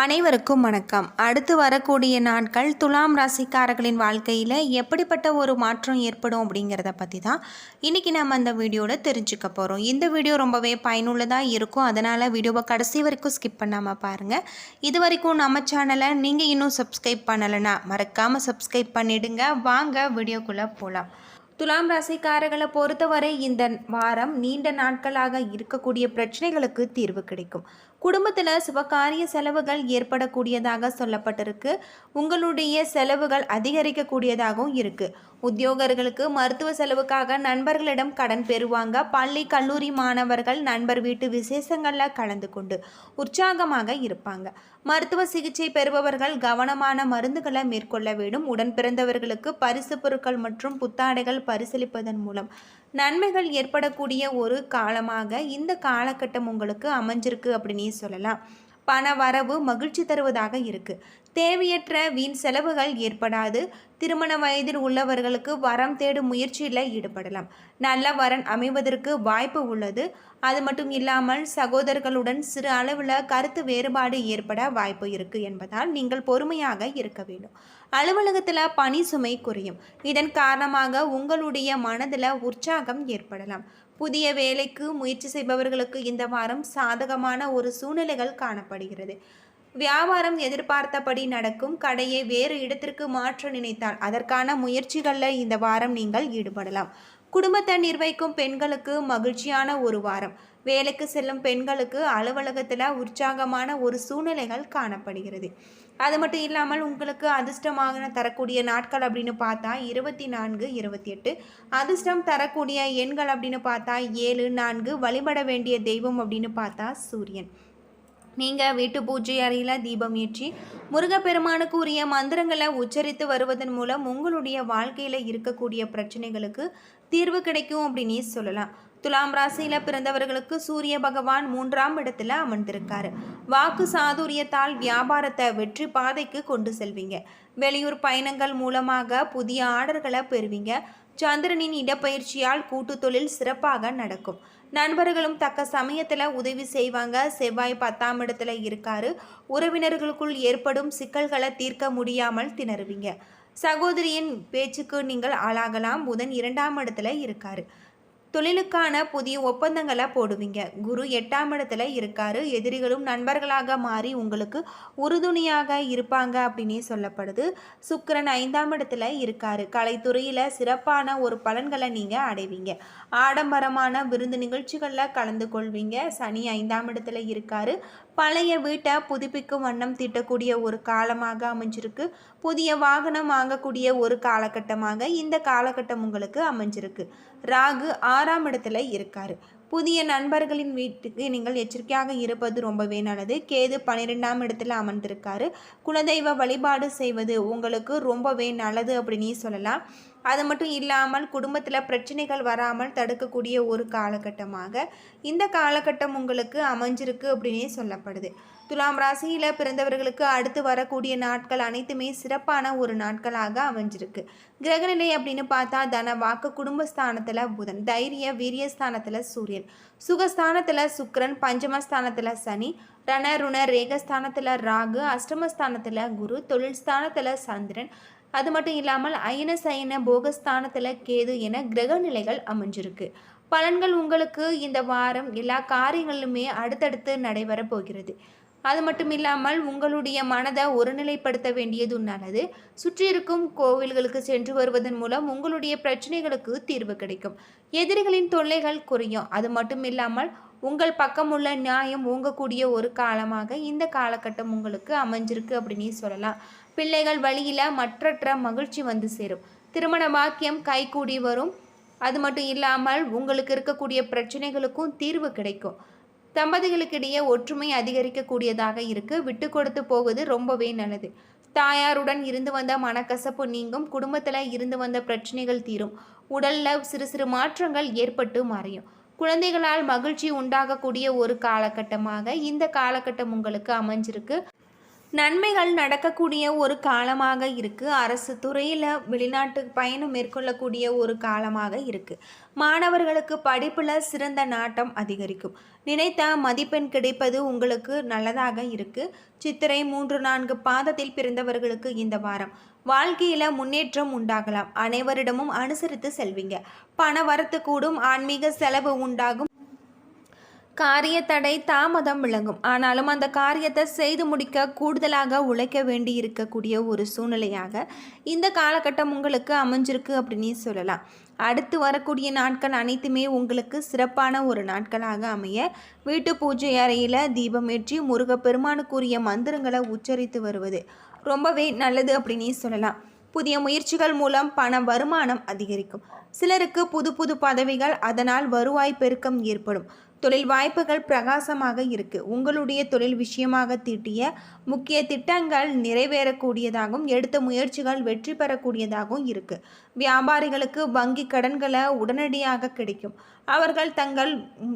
அனைவருக்கும் வணக்கம். அடுத்து வரக்கூடிய நாட்கள் துலாம் ராசிக்காரர்களின் வாழ்க்கையில் எப்படிப்பட்ட ஒரு மாற்றம் ஏற்படும் அப்படிங்கிறத பற்றி தான் இன்றைக்கி நம்ம அந்த வீடியோவில் தெரிஞ்சுக்க போகிறோம். இந்த வீடியோ ரொம்பவே பயனுள்ளதாக இருக்கும். அதனால் வீடியோவை கடைசி வரைக்கும் ஸ்கிப் பண்ணாமல் பாருங்கள். இது வரைக்கும் நம்ம சேனலை நீங்கள் இன்னும் சப்ஸ்கிரைப் பண்ணலைன்னா மறக்காமல் சப்ஸ்கிரைப் பண்ணிவிடுங்க. வாங்க வீடியோக்குள்ளே போகலாம். துலாம் ராசிக்காரர்களை பொறுத்தவரை இந்த வாரம் நீண்ட நாட்களாக இருக்கக்கூடிய பிரச்சனைகளுக்கு தீர்வு கிடைக்கும். குடும்பத்தில் சுபகாரிய செலவுகள் ஏற்படக்கூடியதாக சொல்லப்பட்டிருக்கு. உங்களுடைய செலவுகள் அதிகரிக்கக்கூடியதாகவும் இருக்குது. உத்தியோகர்களுக்கு மருத்துவ செலவுக்காக நண்பர்களிடம் கடன் பெறுவாங்க. பள்ளி கல்லூரி மாணவர்கள் நண்பர் வீட்டு விசேஷங்களில் கலந்து கொண்டு உற்சாகமாக இருப்பாங்க. மருத்துவ சிகிச்சை பெறுபவர்கள் கவனமான மருந்துகளை மேற்கொள்ள வேண்டும். உடன் பிறந்தவர்களுக்கு பரிசு பொருட்கள் மற்றும் புத்தாடைகள் பரிசளிப்பதன் மூலம் நன்மைகள் ஏற்படக்கூடிய ஒரு காலமாக இந்த காலகட்டம் உங்களுக்கு அமைஞ்சிருக்கு அப்படின்னு சொல்லலாம். பண வரவு மகிழ்ச்சி தருவதாக இருக்கு. தேவையற்ற வீண் செலவுகள் ஏற்படாது. திருமண வயதில் உள்ளவர்களுக்கு வரம் தேடும் முயற்சியில் ஈடுபடலாம். நல்ல வரன் அமைவதற்கு வாய்ப்பு உள்ளது. அது மட்டும் இல்லாமல் சகோதரர்களுடன் சிறு அளவில் கருத்து வேறுபாடு ஏற்பட வாய்ப்பு இருக்கு என்பதால் நீங்கள் பொறுமையாக இருக்க வேண்டும். அலுவலகத்தில் பணி சுமை குறையும். இதன் காரணமாக உங்களுடைய மனதில் உற்சாகம் ஏற்படலாம். புதிய வேலைக்கு முயற்சி செய்பவர்களுக்கு இந்த வாரம் சாதகமான ஒரு சூழ்நிலைகள் காணப்படுகிறது. வியாபாரம் எதிர்பார்த்தபடி நடக்கும். கடையை வேறு இடத்திற்கு மாற்ற நினைத்தால் அதற்கான முயற்சிகளில் இந்த வாரம் நீங்கள் ஈடுபடலாம். குடும்பத்தை நிர்வகிக்கும் பெண்களுக்கு மகிழ்ச்சியான ஒரு வாரம். வேலைக்கு செல்லும் பெண்களுக்கு அலுவலகத்தில் உற்சாகமான ஒரு சூழ்நிலைகள் காணப்படுகிறது. அது மட்டும் இல்லாமல் உங்களுக்கு அதிர்ஷ்டமாக தரக்கூடிய நாட்கள் அப்படின்னு பார்த்தா 24, 28. அதிர்ஷ்டம் தரக்கூடிய எண்கள் அப்படின்னு பார்த்தா 7, 4. வழிபட வேண்டிய தெய்வம் அப்படின்னு பார்த்தா சூரியன். நீங்கள் வீட்டு பூஜை அறையில் தீபம் ஏற்றி முருகப்பெருமானுக்கு உரிய மந்திரங்களை உச்சரித்து வருவதன் மூலம் உங்களுடைய வாழ்க்கையில் இருக்கக்கூடிய பிரச்சனைகளுக்கு தீர்வு கிடைக்கும் அப்படின்னு சொல்லலாம். துலாம் ராசியில் பிறந்தவர்களுக்கு சூரிய பகவான் 3ஆம் இடத்துல அமர்ந்திருக்காரு. வாக்கு சாதுரியத்தால் வியாபாரத்தை வெற்றி பாதைக்கு கொண்டு செல்வீங்க. வெளியூர் பயணங்கள் மூலமாக புதிய ஆர்டர்களை பெறுவீங்க. சந்திரனின் இடப்பயிற்சியால் கூட்டு தொழில் சிறப்பாக நடக்கும். நண்பர்களும் தக்க சமயத்தில் உதவி செய்வாங்க. செவ்வாய் 10ஆம் இடத்துல இருக்காரு. உறவினர்களுக்குள் ஏற்படும் சிக்கல்களை தீர்க்க முடியாமல் திணறுவீங்க. சகோதரியின் பேச்சுக்கு நீங்கள் ஆளாகலாம். புதன் 2ஆம் இடத்துல இருக்காரு. தொழிலுக்கான புதிய ஒப்பந்தங்களை போடுவீங்க. குரு 8ஆம் இடத்துல இருக்காரு. எதிரிகளும் நண்பர்களாக மாறி உங்களுக்கு உறுதுணையாக இருப்பாங்க அப்படின்னே சொல்லப்படுது. சுக்கிரன் 5ஆம் இடத்துல இருக்காரு. கலைத்துறையில் சிறப்பான ஒரு பலன்களை நீங்கள் அடைவீங்க. ஆடம்பரமான விருந்து நிகழ்ச்சிகளில் கலந்து கொள்வீங்க. சனி 5ஆம் இடத்துல இருக்காரு. பழைய வீட்டை புதுப்பிக்கும் வண்ணம் தீட்டக்கூடிய ஒரு காலமாக அமைஞ்சிருக்கு. புதிய வாகனம் வாங்கக்கூடிய ஒரு காலகட்டமாக இந்த காலகட்டம் உங்களுக்கு அமைஞ்சிருக்கு. ராகு 6ஆம் இடத்துல இருக்காரு. புதிய நண்பர்களின் வீட்டுக்கு நீங்கள் எச்சரிக்கையாக இருப்பது ரொம்பவே நல்லது. கேது 12ஆம் இடத்துல அமர்ந்திருக்காரு. குலதெய்வ வழிபாடு செய்வது உங்களுக்கு ரொம்பவே நல்லது அப்படின்னு சொல்லலாம். அது மட்டும் இல்லாமல் குடும்பத்தில் பிரச்சனைகள் வராமல் தடுக்கக்கூடிய ஒரு காலகட்டமாக இந்த காலகட்டம் உங்களுக்கு அமைஞ்சிருக்கு அப்படின்னே சொல்லப்படுது. துலாம் ராசியில் பிறந்தவர்களுக்கு அடுத்து வரக்கூடிய நாட்கள் அனைத்துமே சிறப்பான ஒரு நாட்களாக அமைஞ்சிருக்கு. கிரகநிலை அப்படின்னு பார்த்தா தன வாக்கு குடும்பஸ்தானத்தில் புதன், தைரிய வீரியஸ்தானத்தில் சூரியன், சுகஸ்தானத்தில் சுக்கிரன், பஞ்சமஸ்தானத்தில் சனி, ரண ருண ரேகஸ்தானத்தில் ராகு, அஷ்டமஸ்தானத்தில் குரு, தொழில் ஸ்தானத்தில் சந்திரன், அது மட்டும் இல்லாமல் அயன சயன போகஸ்தானத்தில் கேது என கிரக நிலைகள் அமைஞ்சிருக்கு. பலன்கள் உங்களுக்கு இந்த வாரம் எல்லா காரியங்களிலுமே அடுத்தடுத்து நடைபெற போகிறது. அது மட்டும் இல்லாமல் உங்களுடைய மனதை ஒருநிலைப்படுத்த வேண்டியது நல்லது. சுற்றி இருக்கும் கோவில்களுக்கு சென்று வருவதன் மூலம் உங்களுடைய பிரச்சனைகளுக்கு தீர்வு கிடைக்கும். எதிரிகளின் தொல்லைகள் குறையும். அது மட்டும் இல்லாமல் உங்கள் பக்கம் உள்ள நியாயம் ஓங்கக்கூடிய ஒரு காலமாக இந்த காலகட்டம் உங்களுக்கு அமைஞ்சிருக்கு அப்படின்னு சொல்லலாம். பிள்ளைகள் வழியில் மற்றற்ற மகிழ்ச்சி வந்து சேரும். திருமண பாக்கியம் கைகூடி வரும். அது மட்டும் இல்லாமல் உங்களுக்கு இருக்கக்கூடிய பிரச்சனைகளுக்கும் தீர்வு கிடைக்கும். தம்பதிகளுக்கிடையே ஒற்றுமை அதிகரிக்கக்கூடியதாக இருக்கு. விட்டு கொடுத்து போவது ரொம்பவே நல்லது. தாயாருடன் இருந்து வந்த மனக்கசப்பு நீங்கும். குடும்பத்தில் இருந்து வந்த பிரச்சனைகள் தீரும். உடலில் சிறு சிறு மாற்றங்கள் ஏற்பட்டு மறையும். குழந்தைகளால் மகிழ்ச்சி உண்டாகக்கூடிய ஒரு காலகட்டமாக இந்த காலகட்டம் உங்களுக்கு அமைஞ்சிருக்கு. நன்மைகள் நடக்கக்கூடிய ஒரு காலமாக இருக்குது. அரசு துறையில் வெளிநாட்டு பயணம் மேற்கொள்ளக்கூடிய ஒரு காலமாக இருக்குது. மாணவர்களுக்கு படிப்பில் சிறந்த நாட்டம் அதிகரிக்கும். நினைத்த மதிப்பெண் கிடைப்பது உங்களுக்கு நல்லதாக இருக்குது. சித்திரை 3-4 பாதத்தில் பிறந்தவர்களுக்கு இந்த வாரம் வாழ்க்கையில் முன்னேற்றம் உண்டாகலாம். அனைவரிடமும் அனுசரித்து செல்வீங்க. பண வரத்து கூடும். ஆன்மீக செலவு உண்டாகும். காரிய தடை தாமதம் விளங்கும். ஆனாலும் அந்த காரியத்தை செய்து முடிக்க கூடுதலாக உழைக்க வேண்டி இருக்கக்கூடிய ஒரு சூழ்நிலையாக இந்த காலகட்டம் உங்களுக்கு அமைஞ்சிருக்கு அப்படின்னு சொல்லலாம். அடுத்து வரக்கூடிய நாட்கள் அனைத்துமே உங்களுக்கு சிறப்பான ஒரு நாட்களாக அமைய வீட்டு பூஜை அறையில் தீபமேற்றி முருகப்பெருமானுக்குரிய மந்திரங்களை உச்சரித்து வருவது ரொம்பவே நல்லது அப்படின்னு சொல்லலாம். புதிய முயற்சிகள் மூலம் பண வருமானம் அதிகரிக்கும். சிலருக்கு புது புது பதவிகள், அதனால் வருவாய் பெருக்கம் ஏற்படும். தொழில் வாய்ப்புகள் பிரகாசமாக இருக்குது. உங்களுடைய தொழில் விஷயமாக தீட்டிய முக்கிய திட்டங்கள் நிறைவேறக்கூடியதாகவும் எடுத்த முயற்சிகள் வெற்றி பெறக்கூடியதாகவும் இருக்குது. வியாபாரிகளுக்கு வங்கி கடன்களை உடனடியாக கிடைக்கும். அவர்கள் தங்கள்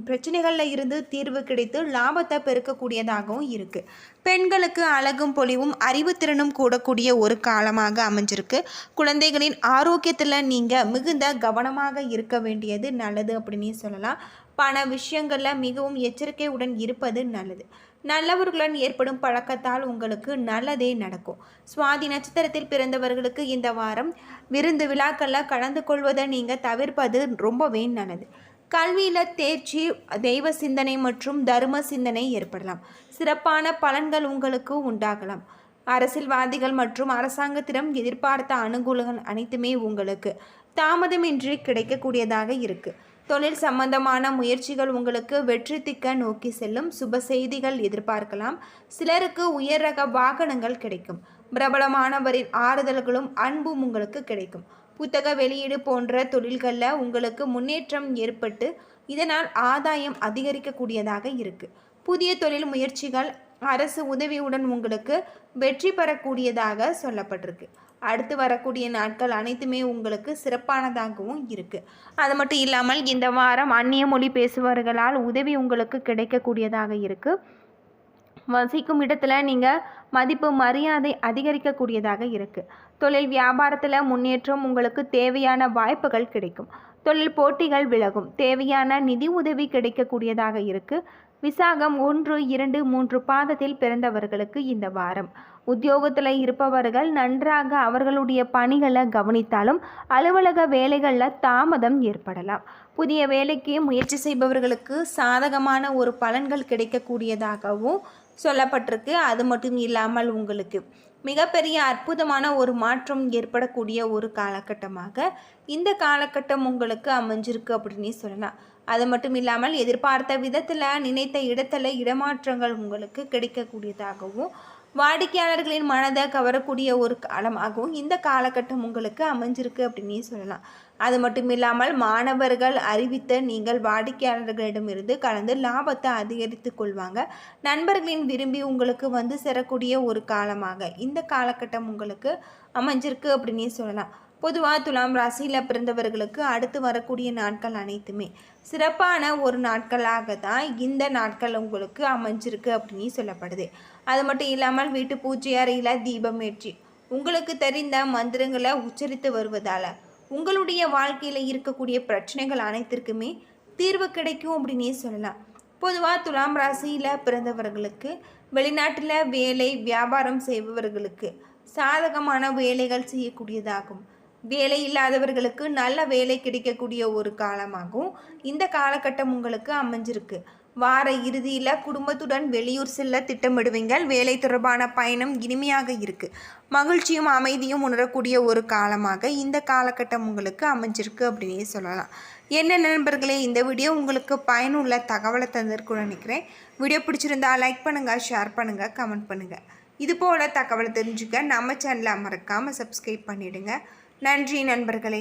பிரச்சனைகளில் இருந்து தீர்வு கிடைத்து லாபத்தை பெருக்கக்கூடியதாகவும் இருக்குது. பெண்களுக்கு அழகும் பொலிவும் அறிவுத்திறனும் கூடக்கூடிய ஒரு காலமாக அமைஞ்சிருக்கு. குழந்தைகளின் ஆரோக்கியத்தில் நீங்கள் மிகுந்த கவனமாக இருக்க வேண்டியது நல்லது அப்படின்னு சொல்லலாம். பண விஷயங்களில் மிகவும் எச்சரிக்கையுடன் இருப்பது நல்லது. நல்லவர்களுடன் ஏற்படும் பழக்கத்தால் உங்களுக்கு நல்லதே நடக்கும். சுவாதி நட்சத்திரத்தில் பிறந்தவர்களுக்கு இந்த வாரம் விருந்து விழாக்களில் கலந்து கொள்வதை நீங்கள் தவிர்ப்பது ரொம்பவே நல்லது. கல்வியில் தேர்ச்சி, தெய்வ சிந்தனை மற்றும் தர்ம சிந்தனை ஏற்படலாம். சிறப்பான பலன்கள் உங்களுக்கு உண்டாகலாம். அரசியல்வாதிகள் மற்றும் அரசாங்கத்திடம் எதிர்பார்த்த அனுகூலங்கள் அனைத்துமே உங்களுக்கு தாமதமின்றி கிடைக்கக்கூடியதாக இருக்குது. தொழில் சம்பந்தமான முயற்சிகள் உங்களுக்கு வெற்றி திக்க நோக்கி செல்லும். சுப செய்திகள் எதிர்பார்க்கலாம். சிலருக்கு உயர் ரக வாகனங்கள் கிடைக்கும். பிரபலமானவரின் ஆறுதல்களும் அன்பும் உங்களுக்கு கிடைக்கும். புத்தக வெளியீடு போன்ற தொழில்களில் உங்களுக்கு முன்னேற்றம் ஏற்பட்டு இதனால் ஆதாயம் அதிகரிக்கக்கூடியதாக இருக்குது. புதிய தொழில் முயற்சிகள் அரசு உதவியுடன் உங்களுக்கு வெற்றி பெறக்கூடியதாக சொல்லப்பட்டிருக்கு. அடுத்து வரக்கூடிய நாட்கள் அனைத்துமே உங்களுக்கு சிறப்பானதாகவும் இருக்குது. அது மட்டும் இல்லாமல் இந்த வாரம் அந்நிய மொழி பேசுபவர்களால் உதவி உங்களுக்கு கிடைக்கக்கூடியதாக இருக்குது. வசிக்கும் இடத்துல நீங்கள் மதிப்பு மரியாதை அதிகரிக்கக்கூடியதாக இருக்குது. தொழில் வியாபாரத்தில் முன்னேற்றம், உங்களுக்கு தேவையான வாய்ப்புகள் கிடைக்கும். தொழில் போட்டிகள் விலகும். தேவையான நிதி உதவி கிடைக்கக்கூடியதாக இருக்குது. விசாகம் 1, 2, 3 பாதத்தில் பிறந்தவர்களுக்கு இந்த வாரம் உத்தியோகத்தில் இருப்பவர்கள் நன்றாக அவர்களுடைய பணிகளை கவனித்தாலும் அலுவலக வேலைகளில் தாமதம் ஏற்படலாம். புதிய வேலைக்கு முயற்சி செய்பவர்களுக்கு சாதகமான ஒரு பலன்கள் கிடைக்கக்கூடியதாகவும் சொல்லப்பட்டிருக்கு. அது மட்டும் இல்லாமல் உங்களுக்கு மிகப்பெரிய அற்புதமான ஒரு மாற்றம் ஏற்படக்கூடிய ஒரு காலகட்டமாக இந்த காலகட்டம் உங்களுக்கு அமைஞ்சிருக்கு அப்படின்னு சொல்லலாம். அது மட்டும் இல்லாமல் எதிர்பார்த்த விதத்தில் நினைத்த இடத்துல இடமாற்றங்கள் உங்களுக்கு கிடைக்கக்கூடியதாகவும் வாடிக்கையாளர்களின் மனதை கவரக்கூடிய ஒரு காலமாகவும் இந்த காலகட்டம் உங்களுக்கு அமைஞ்சிருக்கு அப்படின்னு சொல்லலாம். அது மட்டும் இல்லாமல் மாணவர்கள் அறிவித்த நீங்கள் வாடிக்கையாளர்களிடமிருந்து கலந்து லாபத்தை அதிகரித்து கொள்வாங்க. நண்பர்களின் விரும்பி உங்களுக்கு வந்து சேரக்கூடிய ஒரு காலமாக இந்த காலகட்டம் உங்களுக்கு அமைஞ்சிருக்கு அப்படின்னு சொல்லலாம். பொதுவாக துலாம் ராசியில் பிறந்தவர்களுக்கு அடுத்து வரக்கூடிய நாட்கள் அனைத்துமே சிறப்பான ஒரு நாட்களாக தான் இந்த நாட்கள் உங்களுக்கு அமைஞ்சிருக்கு அப்படின்னு சொல்லப்படுது. அது மட்டும் இல்லாமல் வீட்டு பூஜை அறையில் தீபம் ஏற்றி உங்களுக்கு தெரிந்த மந்திரங்களை உச்சரித்து வருவதால் உங்களுடைய வாழ்க்கையில் இருக்கக்கூடிய பிரச்சனைகள் அனைத்திற்குமே தீர்வு கிடைக்கும் அப்படின்னே சொல்லலாம். பொதுவாக துலாம் ராசியில் பிறந்தவர்களுக்கு வெளிநாட்டில் வேலை வியாபாரம் செய்பவர்களுக்கு சாதகமான வேலைகள் செய்யக்கூடியதாகும். வேலை இல்லாதவர்களுக்கு நல்ல வேலை கிடைக்கக்கூடிய ஒரு காலமாகவும் இந்த காலகட்டம் உங்களுக்கு அமைஞ்சிருக்கு. வார இறுதியில் குடும்பத்துடன் வெளியூர் செல்ல திட்டமிடுவீங்கள். வேலை தொடர்பான பயணம் இனிமையாக இருக்குது. மகிழ்ச்சியும் அமைதியும் உணரக்கூடிய ஒரு காலமாக இந்த காலகட்டம் உங்களுக்கு அமைஞ்சிருக்கு அப்படின்னே சொல்லலாம். என்ன நண்பர்களே, இந்த வீடியோ உங்களுக்கு பயனுள்ள தகவலை தந்திருக்குன்னு நினைக்கிறேன். வீடியோ பிடிச்சிருந்தா லைக் பண்ணுங்கள், ஷேர் பண்ணுங்கள், கமெண்ட் பண்ணுங்கள். இதுபோல் தகவலை தெரிஞ்சுக்க நம்ம சேனலை மறக்காமல் சப்ஸ்கிரைப் பண்ணிவிடுங்க. நன்றி நண்பர்களே.